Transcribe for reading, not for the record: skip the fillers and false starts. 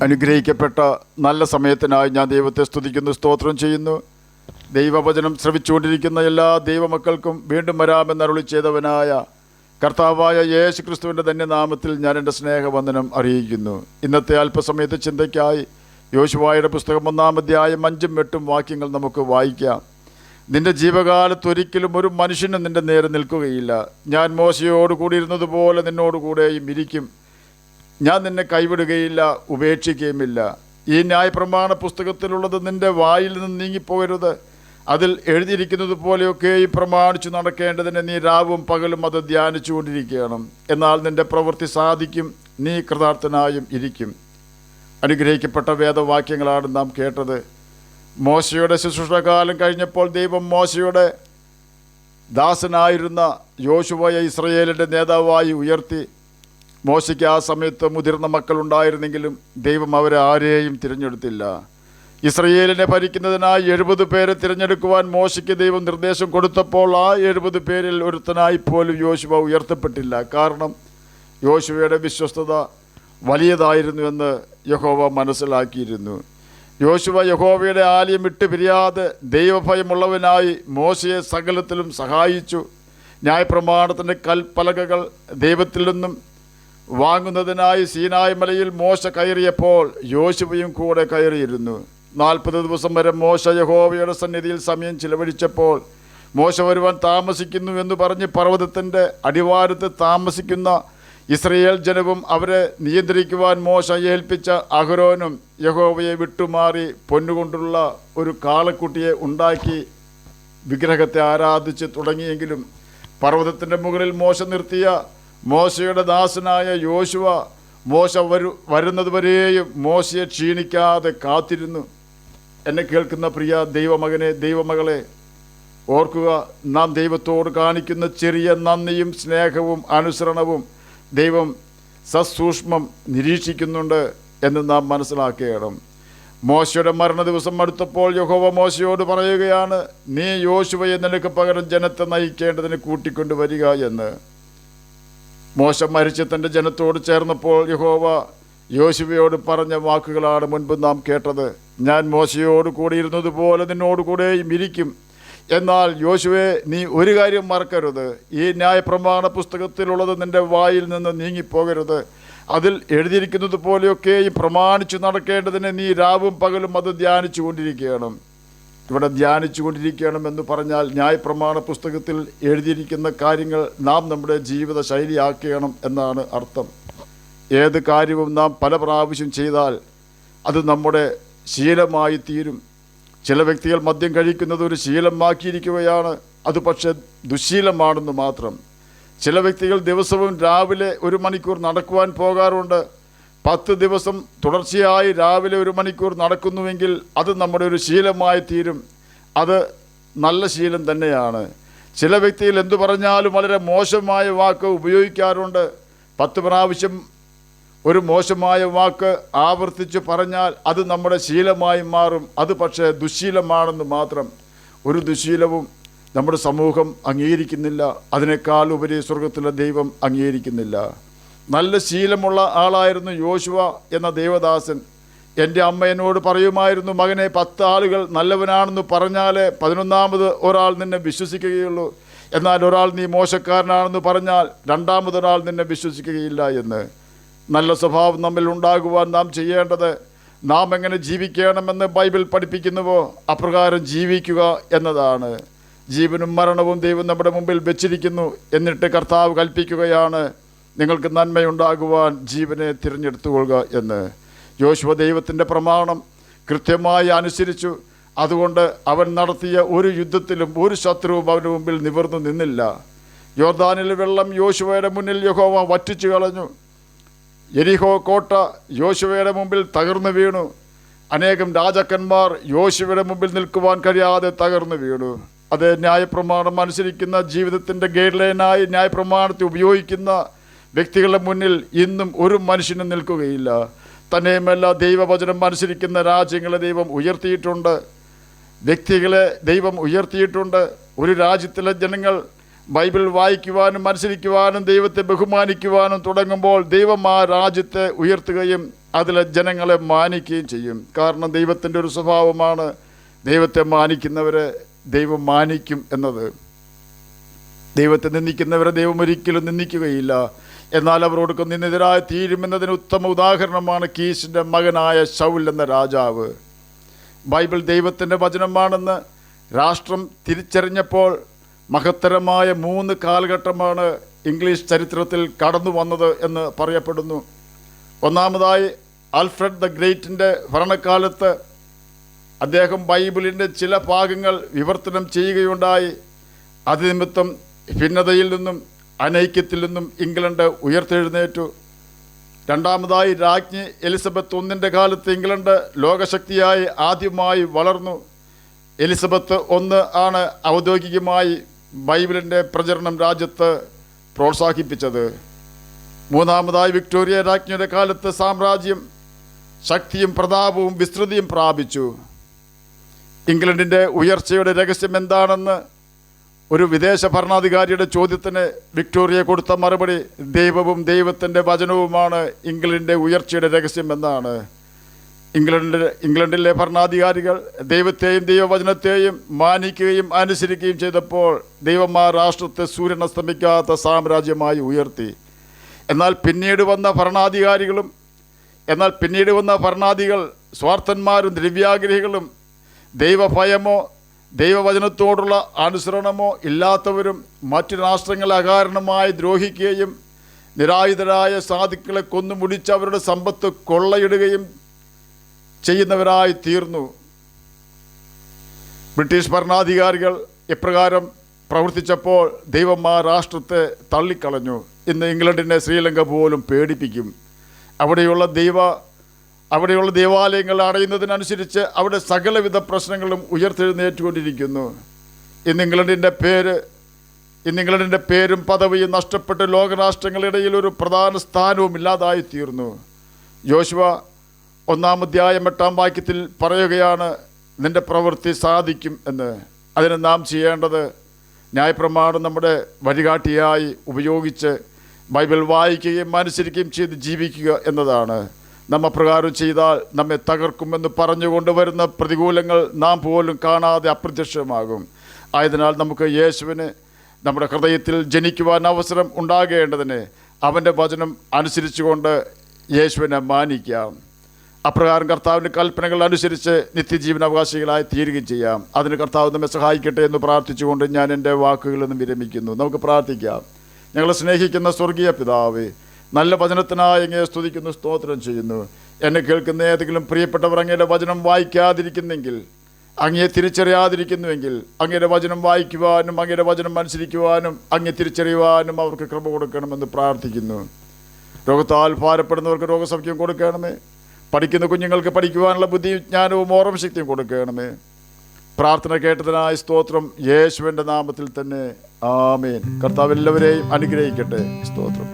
അനുഗ്രഹിക്കപ്പെട്ട നല്ല സമയത്തിനായി ഞാൻ ദൈവത്തെ സ്തുതിക്കുന്നു, സ്തോത്രം ചെയ്യുന്നു. ദൈവവചനം ശ്രവിച്ചുകൊണ്ടിരിക്കുന്ന എല്ലാ ദൈവമക്കൾക്കും വീണ്ടും വരാമെന്ന് അരുളി ചെയ്തവനായ കർത്താവായ യേശു ക്രിസ്തുവിൻ്റെ ധന്യനാമത്തിൽ ഞാൻ എൻ്റെ സ്നേഹവന്ദനം അറിയിക്കുന്നു. ഇന്നത്തെ അല്പസമയത്തെ ചിന്തയ്ക്കായി യോശുവായുടെ പുസ്തകം 1-ാം അധ്യായം 5-8 വാക്യങ്ങൾ നമുക്ക് വായിക്കാം. നിന്റെ ജീവകാലത്തൊരിക്കലും ഒരു മനുഷ്യനും നിന്റെ നേരെ നിൽക്കുകയില്ല. ഞാൻ മോശയോട് കൂടിയിരുന്നതുപോലെ നിന്നോടുകൂടെയും ഇരിക്കും. ഞാൻ നിന്നെ കൈവിടുകയില്ല, ഉപേക്ഷിക്കുകയുമില്ല. ഈ ന്യായപ്രമാണ പുസ്തകത്തിലുള്ളത് നിന്റെ വായിൽ നിന്ന് നീങ്ങിപ്പോകരുത്. അതിൽ എഴുതിയിരിക്കുന്നത് പോലെയൊക്കെയും പ്രമാണിച്ചു നടക്കേണ്ടതിന് നീ രാവും പകലും അത് ധ്യാനിച്ചു കൊണ്ടിരിക്കണം. എന്നാൽ നിന്റെ പ്രവൃത്തി സാധിക്കും, നീ കൃതാർത്ഥനായും ഇരിക്കും. അനുഗ്രഹിക്കപ്പെട്ട വേദവാക്യങ്ങളാണ് നാം കേട്ടത്. മോശയുടെ ശുശ്രൂഷകാലം കഴിഞ്ഞപ്പോൾ ദൈവം മോശയുടെ ദാസനായിരുന്ന യോശുവയെ ഇസ്രയേലിൻ്റെ നേതാവായി ഉയർത്തി. മോശയ്ക്ക് ആ സമയത്ത് മുതിർന്ന മക്കളുണ്ടായിരുന്നെങ്കിലും ദൈവം അവരെ ആരെയും തിരഞ്ഞെടുത്തില്ല. ഇസ്രയേലിനെ ഭരിക്കുന്നതിനായി 70 പേരെ തിരഞ്ഞെടുക്കുവാൻ മോശയ്ക്ക് ദൈവം നിർദ്ദേശം കൊടുത്തപ്പോൾ ആ 70 പേരിൽ ഒരുത്തനായി പോലും യോശുവ ഉയർത്തപ്പെട്ടില്ല. കാരണം യോശുവയുടെ വിശ്വസ്തത വലിയതായിരുന്നു എന്ന് യഹോവ മനസ്സിലാക്കിയിരുന്നു. യോശുവ യഹോവയുടെ ആലയം വിട്ട് പിരിയാതെ ദൈവഭയമുള്ളവനായി മോശയെ സകലത്തിലും സഹായിച്ചു. ന്യായപ്രമാണത്തിൻ്റെ കൽപ്പലകകൾ ദൈവത്തിൽ നിന്നും വാങ്ങുന്നതിനായി സീനായ് മലയിൽ മോശ കയറിയപ്പോൾ യോശുവയും കൂടെ കയറിയിരുന്നു. 40 ദിവസം വരെ മോശ യഹോവയുടെ സന്നിധിയിൽ സമയം ചിലവഴിച്ചപ്പോൾ മോശ വരുവാൻ താമസിക്കുന്നു എന്ന് പറഞ്ഞ് പർവ്വതത്തിൻ്റെ അടിവാരത്ത് താമസിക്കുന്ന ഇസ്രയേൽ ജനവും അവരെ നിയന്ത്രിക്കുവാൻ മോശ ഏൽപ്പിച്ച അഹരോനും യഹോവയെ വിട്ടുമാറി പൊന്നുകൊണ്ടുള്ള ഒരു കാളക്കുട്ടിയെ ഉണ്ടാക്കി വിഗ്രഹത്തെ ആരാധിച്ച് തുടങ്ങിയെങ്കിലും പർവ്വതത്തിൻ്റെ മുകളിൽ മോശ നിർത്തിയ മോശയുടെ ദാസനായ യോശുവ മോശ വരുന്നതുവരെയും മോശയെ ക്ഷീണിക്കാതെ കാത്തിരുന്നു. എന്നെ കേൾക്കുന്ന പ്രിയ ദൈവമകനെ, ദൈവമകളെ, ഓർക്കുക, നാം ദൈവത്തോട് കാണിക്കുന്ന ചെറിയ നന്ദിയും സ്നേഹവും അനുസരണവും ദൈവം സസൂക്ഷ്മം നിരീക്ഷിക്കുന്നുണ്ട് എന്ന് നാം മനസ്സിലാക്കണം. മോശയുടെ മരണ ദിവസം അടുത്തപ്പോൾ യഹോവ മോശയോട് പറയുകയാണ്, നീ യോശുവയെ നിനക്ക് പകരം ജനത്തെ നയിക്കേണ്ടതിന് കൂട്ടിക്കൊണ്ടുവരിക എന്ന്. മോശ മരിച്ച് തൻ്റെ ജനത്തോട് ചേർന്നപ്പോൾ യഹോവ യോശുവയോട് പറഞ്ഞ വാക്കുകളാണ് മുൻപ് നാം കേട്ടത്. ഞാൻ മോശയോട് കൂടിയിരുന്നതുപോലെ നിന്നോടുകൂടെയും ഇരിക്കും. എന്നാൽ യോശുവേ, നീ ഒരു കാര്യം മറക്കരുത്. ഈ ന്യായപ്രമാണ പുസ്തകത്തിലുള്ളത് നിൻ്റെ വായിൽ നിന്ന് നീങ്ങിപ്പോകരുത്. അതിൽ എഴുതിയിരിക്കുന്നത് പോലെയൊക്കെയും പ്രമാണിച്ചു നടക്കേണ്ടതിന് നീ രാവും പകലും അത് ധ്യാനിച്ചു കൊണ്ടിരിക്കണം. ഇവിടെ ധ്യാനിച്ചു കൊണ്ടിരിക്കണം എന്ന് പറഞ്ഞാൽ ന്യായപ്രമാണ പുസ്തകത്തിൽ എഴുതിയിരിക്കുന്ന കാര്യങ്ങൾ നാം നമ്മുടെ ജീവിത ശൈലിയാക്കണം എന്നാണ് അർത്ഥം. ഏത് കാര്യവും നാം പല പ്രാവശ്യം ചെയ്താൽ അത് നമ്മുടെ ശീലമായി തീരും. ചില വ്യക്തികൾ മദ്യം കഴിക്കുന്നത് ഒരു ശീലമാക്കിയിരിക്കുകയാണ്. അത് പക്ഷേ ദുശ്ശീലമാണെന്ന് മാത്രം. ചില വ്യക്തികൾ ദിവസവും രാവിലെ 1 മണിക്കൂർ നടക്കുവാൻ പോകാറുണ്ട്. 10 ദിവസം തുടർച്ചയായി രാവിലെ 1 മണിക്കൂർ നടക്കുന്നുവെങ്കിൽ അത് നമ്മുടെ ഒരു ശീലമായി തീരും. അത് നല്ല ശീലം തന്നെയാണ്. ചില വ്യക്തികൾ എന്തു പറഞ്ഞാലും വളരെ മോശമായ വാക്ക് ഉപയോഗിക്കാറുണ്ട്. 10 പ്രാവശ്യം ഒരു മോശമായ വാക്ക് ആവർത്തിച്ച് പറഞ്ഞാൽ അത് നമ്മുടെ ശീലമായി മാറും. അത് പക്ഷേ ദുശ്ശീലമാണെന്ന് മാത്രം. ഒരു ദുശ്ശീലവും നമ്മുടെ സമൂഹം അംഗീകരിക്കുന്നില്ല. അതിനേക്കാൾ ഉപരി സ്വർഗത്തിലെ ദൈവം അംഗീകരിക്കുന്നില്ല. നല്ല ശീലമുള്ള ആളായിരുന്നു യോശുവ എന്ന ദേവദാസൻ. എൻ്റെ അമ്മ എന്നോട് പറയുമായിരുന്നു, മകനെ, 10 ആളുകൾ നല്ലവനാണെന്ന് പറഞ്ഞാലേ 11ാമത് ഒരാൾ നിന്നെ വിശ്വസിക്കുകയുള്ളൂ. എന്നാൽ ഒരാൾ നീ മോശക്കാരനാണെന്ന് പറഞ്ഞാൽ 2ാമതൊരാൾ നിന്നെ വിശ്വസിക്കുകയില്ല എന്ന്. നല്ല സ്വഭാവം നമ്മിൽ ഉണ്ടാകുവാൻ നാം ചെയ്യേണ്ടത്, നാം എങ്ങനെ ജീവിക്കണമെന്ന് ബൈബിൾ പഠിപ്പിക്കുന്നുവോ അപ്രകാരം ജീവിക്കുക എന്നതാണ്. ജീവനും മരണവും ദൈവം നമ്മുടെ മുമ്പിൽ വെച്ചിരിക്കുന്നു. എന്നിട്ട് കർത്താവ് കൽപ്പിക്കുകയാണ്, നിങ്ങൾക്ക് നന്മയുണ്ടാകുവാൻ ജീവനെ തിരഞ്ഞെടുത്തുകൊള്ളുക എന്ന്. യോശുവ ദൈവത്തിൻ്റെ പ്രമാണം കൃത്യമായി അനുസരിച്ചു. അതുകൊണ്ട് അവൻ നടത്തിയ ഒരു യുദ്ധത്തിലും ഒരു ശത്രുവും അവൻ്റെ മുമ്പിൽ നിവർന്നു നിന്നില്ല. യോർദാനിലെ വെള്ളം യോശുവയുടെ മുന്നിൽ യഹോവ വറ്റിച്ചു കളഞ്ഞു. യെരിഹോ കോട്ട യോശുവയുടെ മുമ്പിൽ തകർന്നു വീണു. അനേകം രാജാക്കന്മാർ യോശുവയുടെ മുമ്പിൽ നിൽക്കുവാൻ കഴിയാതെ തകർന്നു വീണു. അത് ന്യായപ്രമാണം അനുസരിക്കുന്ന ജീവിതത്തിൻ്റെ ഗൈഡ് ലൈനായി ന്യായപ്രമാണത്തെ ഉപയോഗിക്കുന്ന വ്യക്തികളുടെ മുന്നിൽ ഇന്നും ഒരു മനുഷ്യനും നിൽക്കുകയില്ല. തന്നെയുമല്ല, ദൈവവചനം അനുസരിക്കുന്ന രാജ്യങ്ങളെ ദൈവം ഉയർത്തിയിട്ടുണ്ട്, വ്യക്തികളെ ദൈവം ഉയർത്തിയിട്ടുണ്ട്. ഒരു രാജ്യത്തിലെ ജനങ്ങൾ ബൈബിൾ വായിക്കുവാനും അനുസരിക്കുവാനും ദൈവത്തെ ബഹുമാനിക്കുവാനും തുടങ്ങുമ്പോൾ ദൈവം ആ രാജ്യത്തെ ഉയർത്തുകയും അതിലെ ജനങ്ങളെ മാനിക്കുകയും ചെയ്യും. കാരണം ദൈവത്തിൻ്റെ ഒരു സ്വഭാവമാണ് ദൈവത്തെ മാനിക്കുന്നവരെ ദൈവം മാനിക്കും എന്നത്. ദൈവത്തെ നിന്ദിക്കുന്നവരെ ദൈവം ഒരിക്കലും നിന്ദിക്കുകയില്ല. എന്നാൽ അവരോടൊക്കെ നിന്ദിതരായി തീരുമെന്നതിന് ഉത്തമ ഉദാഹരണമാണ് കീശിൻ്റെ മകനായ ശൗൽ എന്ന രാജാവ്. ബൈബിൾ ദൈവത്തിൻ്റെ വചനമാണെന്ന് രാഷ്ട്രം തിരിച്ചറിഞ്ഞപ്പോൾ മഹത്തരമായ 3 കാലഘട്ടമാണ് ഇംഗ്ലീഷ് ചരിത്രത്തിൽ കടന്നു വന്നത് എന്ന് പറയപ്പെടുന്നു. ഒന്നാമതായി ആൽഫ്രഡ് ദ ഗ്രേറ്റിൻ്റെ ഭരണകാലത്ത് അദ്ദേഹം ബൈബിളിൻ്റെ ചില ഭാഗങ്ങൾ വിവർത്തനം ചെയ്യുകയുണ്ടായി. അത് നിമിത്തം ഭിന്നതയിൽ നിന്നും അനൈക്യത്തിൽ നിന്നും ഇംഗ്ലണ്ട് ഉയർത്തെഴുന്നേറ്റു. രണ്ടാമതായി രാജ്ഞി എലിസബത്ത് ഒന്നിൻ്റെ കാലത്ത് ഇംഗ്ലണ്ട് ലോകശക്തിയായി ആദ്യമായി വളർന്നു. എലിസബത്ത് ഒന്ന് ആണ് ഔദ്യോഗികമായി ബൈബിളിൻ്റെ പ്രചരണം രാജ്യത്ത് പ്രോത്സാഹിപ്പിച്ചത്. മൂന്നാമതായി വിക്ടോറിയ രാജ്ഞിയുടെ കാലത്ത് സാമ്രാജ്യം ശക്തിയും പ്രതാപവും വിസ്തൃതിയും പ്രാപിച്ചു. ഇംഗ്ലണ്ടിൻ്റെ ഉയർച്ചയുടെ രഹസ്യം എന്താണെന്ന് ഒരു വിദേശ ഭരണാധികാരിയുടെ ചോദ്യത്തിന് വിക്ടോറിയ കൊടുത്ത മറുപടി ദൈവത്തിൻ്റെ വചനവുമാണ് ഇംഗ്ലണ്ടിൻ്റെ ഉയർച്ചയുടെ രഹസ്യം എന്നാണ്. ഇംഗ്ലണ്ടിലെ ഭരണാധികാരികൾ ദൈവത്തെയും ദൈവവചനത്തെയും മാനിക്കുകയും അനുസരിക്കുകയും ചെയ്തപ്പോൾ ദൈവം ആ രാഷ്ട്രത്തെ സൂര്യൻ അസ്തമിക്കാത്ത സാമ്രാജ്യമായി ഉയർത്തി. എന്നാൽ പിന്നീട് വന്ന ഭരണാധികൾ സ്വാർത്ഥന്മാരും ദ്രവ്യാഗ്രഹികളും ദൈവഭയമോ ദൈവവചനത്തോടുള്ള അനുസരണമോ ഇല്ലാത്തവരും മറ്റു രാഷ്ട്രങ്ങളെ അകാരണമായി ദ്രോഹിക്കുകയും നിരായുധരായ സാധുക്കളെ കൊന്നു മുടിച്ച് അവരുടെ സമ്പത്ത് കൊള്ളയിടുകയും ചെയ്യുന്നവരായി തീർന്നു. ബ്രിട്ടീഷ് ഭരണാധികാരികൾ ഇപ്രകാരം പ്രവർത്തിച്ചപ്പോൾ ദൈവം ആ രാഷ്ട്രത്തെ തള്ളിക്കളഞ്ഞു. ഇന്ന് ഇംഗ്ലണ്ടിനെ ശ്രീലങ്ക പോലും പേടിപ്പിക്കും. അവിടെയുള്ള ദേവാലയങ്ങൾ അടയുന്നതിനനുസരിച്ച് അവിടെ സകലവിധ പ്രശ്നങ്ങളും ഉയർത്തെഴുന്നേറ്റുകൊണ്ടിരിക്കുന്നു. ഇന്ന് ഇംഗ്ലണ്ടിൻ്റെ പേരും പദവിയും നഷ്ടപ്പെട്ട് ലോകരാഷ്ട്രങ്ങളിടയിൽ ഒരു പ്രധാന സ്ഥാനവും ഇല്ലാതായി തീർന്നു. യോശുവ 1-ാം അധ്യായം 8-ാം വാക്യത്തിൽ പറയുകയാണ്, നിന്റെ പ്രവൃത്തി സാധിക്കും എന്ന്. അതിന് നാം ചെയ്യേണ്ടത് ന്യായപ്രമാണം നമ്മുടെ വഴികാട്ടിയായി ഉപയോഗിച്ച് ബൈബിൾ വായിക്കുകയും അനുസരിക്കുകയും ചെയ്ത് ജീവിക്കുക എന്നതാണ്. നമ്മ പ്രകാരം ചെയ്താൽ നമ്മെ തകർക്കുമെന്ന് പറഞ്ഞുകൊണ്ട് വരുന്ന പ്രതികൂലങ്ങൾ നാം പോലും കാണാതെ അപ്രത്യക്ഷമാകും. ആയതിനാൽ നമുക്ക് യേശുവിന് നമ്മുടെ ഹൃദയത്തിൽ ജനിക്കുവാൻ അവസരം ഉണ്ടാകേണ്ടതിന് അവൻ്റെ വചനം അനുസരിച്ചുകൊണ്ട് യേശുവിനെ മാനിക്കാം. അപ്രകാരം കർത്താവിൻ്റെ കൽപ്പനകൾ അനുസരിച്ച് നിത്യജീവൻ അവകാശികളായി തീരുകയും ചെയ്യാം. അതിന് കർത്താവ് നമ്മെ സഹായിക്കട്ടെ എന്ന് പ്രാർത്ഥിച്ചുകൊണ്ട് ഞാൻ എൻ്റെ വാക്കുകളിൽ നിന്നും വിരമിക്കുന്നു. നമുക്ക് പ്രാർത്ഥിക്കാം. ഞങ്ങളെ സ്നേഹിക്കുന്ന സ്വർഗീയ പിതാവേ, നല്ല വചനത്തിനായി അങ്ങയെ സ്തുതിക്കുന്നു, സ്തോത്രം ചെയ്യുന്നു. എന്നെ കേൾക്കുന്ന ഏതെങ്കിലും പ്രിയപ്പെട്ടവർ അങ്ങയുടെ വചനം വായിക്കാതിരിക്കുന്നെങ്കിൽ, അങ്ങയെ തിരിച്ചറിയാതിരിക്കുന്നുവെങ്കിൽ, അങ്ങയുടെ വചനം വായിക്കുവാനും അങ്ങയുടെ വചനം അനുസരിക്കുവാനും അങ്ങയെ തിരിച്ചറിയുവാനും അവർക്ക് കൃപ കൊടുക്കണമെന്ന് പ്രാർത്ഥിക്കുന്നു. രോഗത്താൽ ഭാരപ്പെടുന്നവർക്ക് രോഗസൗഖ്യം കൊടുക്കണമേ. പഠിക്കുന്ന കുഞ്ഞുങ്ങൾക്ക് പഠിക്കുവാനുള്ള ബുദ്ധിയും ജ്ഞാനവും ഓർമ്മശക്തിയും കൊടുക്കണമേ. പ്രാർത്ഥന കേട്ടതിനായി സ്തോത്രം. യേശുവിൻ്റെ നാമത്തിൽ തന്നെ ആമേൻ. കർത്താവ് എല്ലാവരെയും അനുഗ്രഹിക്കട്ടെ. സ്തോത്രം.